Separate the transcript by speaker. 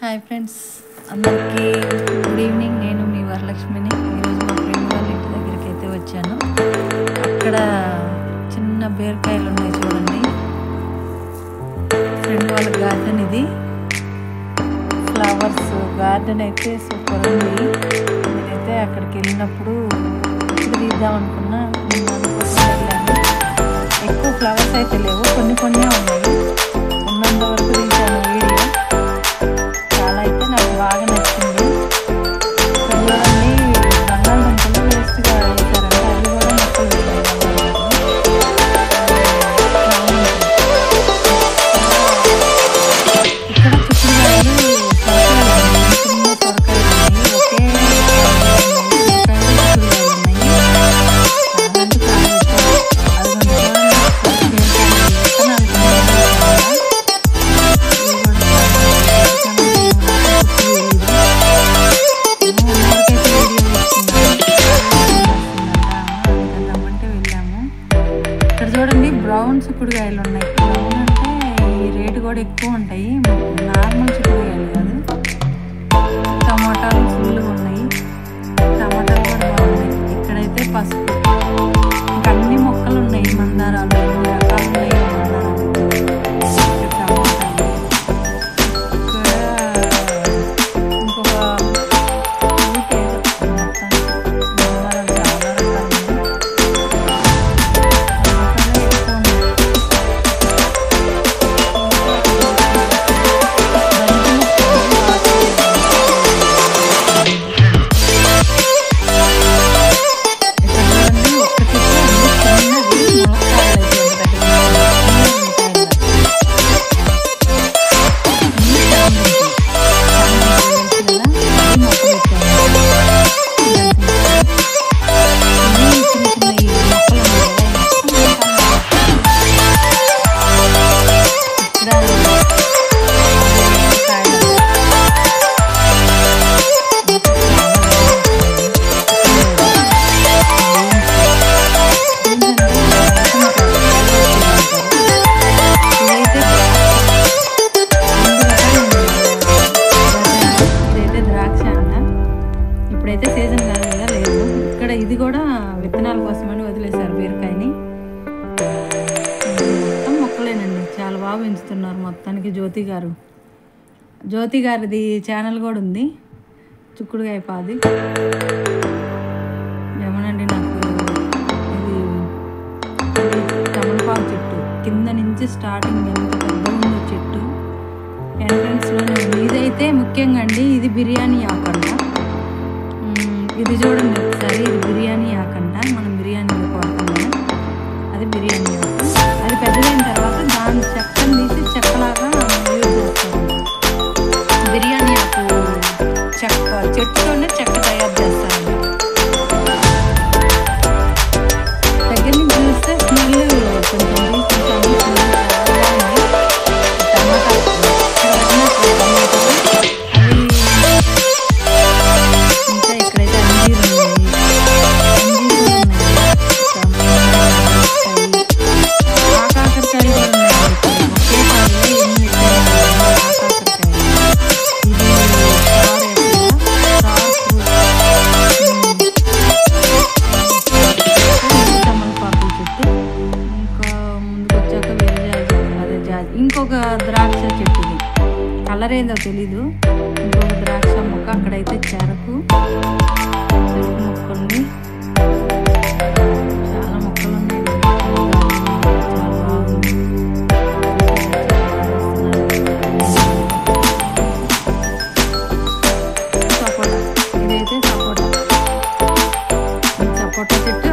Speaker 1: Hi friends, అందరికీ good evening. నేను మీ వరలక్ష్మిని. ఈరోజు మా ఫ్రెండ్ వాళ్ళ ఇంటి దగ్గరికి అయితే వచ్చాను. అక్కడ చిన్న బీరకాయలు ఉన్నాయి చూడండి. ఫ్రెండ్ వాళ్ళ గార్డెన్ ఇది. ఫ్లవర్స్ గార్డెన్ అయితే సూపర్ ఉంది. నేనైతే అక్కడికి వెళ్ళినప్పుడు తీద్దాం అనుకున్నా. నేను అందుకోసం వెళ్ళాను. ఎక్కువ ఫ్లవర్స్ అయితే లేవు, కొన్ని కొన్నే ఉన్నాయి. ఉన్నంత వరకు తీసాను వీడియో. చాలా అయితే నాకు బాగా నచ్చింది. చూడండి, బంగాళదుంపలు వేస్ట్గా వేసారంటే అవి కూడా మొక్కలు వేసారు. ఇక్కడ చిక్కుడుకాయలు, సొరకాయలు, చిన్న సొరకాయలు ఉన్నాయి. ఒకే చూడండి, బ్రౌన్ చిక్కుడుకాయలు ఉన్నాయి. బ్రౌన్ అంటే ఈ రేటు కూడా ఎక్కువ ఉంటాయి, నార్మల్ చిక్కుడుకాయలు కాదు. టమాటాలు ఫుల్గా ఉన్నాయి. టమాటాలు కూడా బాగున్నాయి. ఇక్కడైతే పసుపు, ఇంకా అన్ని మొక్కలు ఉన్నాయి. మందారాలు, ఎన్ని రకాలు ఉన్నాయి. మందారాలు, టమాటాలు, ఇక్కడ ఇంకొక ఫ్రూట్ ఏదో మొత్తం మందారాలు చాలా రకాలు ఉన్నాయి. ఇప్పుడైతే సీజన్ కాదు కదా, లేదు. ఇక్కడ ఇది కూడా విత్తనాల కోసమని వదిలేశారు బీరకాయని. మొత్తం మొక్కలేనండి, చాలా బాగా పెంచుతున్నారు మొత్తానికి. జ్యోతి గారిది ఛానల్ కూడా ఉంది, చిక్కుడుకాయ పాది. ఏమోనండి, నాకు ఇది తమలపాకు చెట్టు కింద నుంచి స్టార్టింగ్ ఎంత పెద్ద ఉందో చెట్టు. ఎంట్రన్స్లోనే ఉంది. ఇదైతే ముఖ్యంగా అండి, ఇది బిర్యానీ ఆకంట. ఇది చూడండి ఒకసారి, ఇది బిర్యానీ ఆకంట. మనం బిర్యానీలో కొడతాం కదా, అది బిర్యానీ ఆకు. అది పెద్దదైన తర్వాత దాని చెక్కను తీసి చెక్కలాగా యూజ్ చేస్తారంట. బిర్యానీ ఆకు చెక్క, చెట్టుతోనే చెక్క తయారు చేస్తారంట. దగ్గర నుంచి చూస్తే స్మెల్ కొంచెం ఇంకొక ద్రాక్ష చెట్టు, ఇది కలర్ ఏదో తెలీదు. ఇంకొక ద్రాక్ష మొక్క, అక్కడైతే చెరకు మొక్కలు, చాలా మొక్కలు ఉన్నాయి. చాలా బాగుంది. సపోటా, ఇదైతే సపోటా చెట్టు.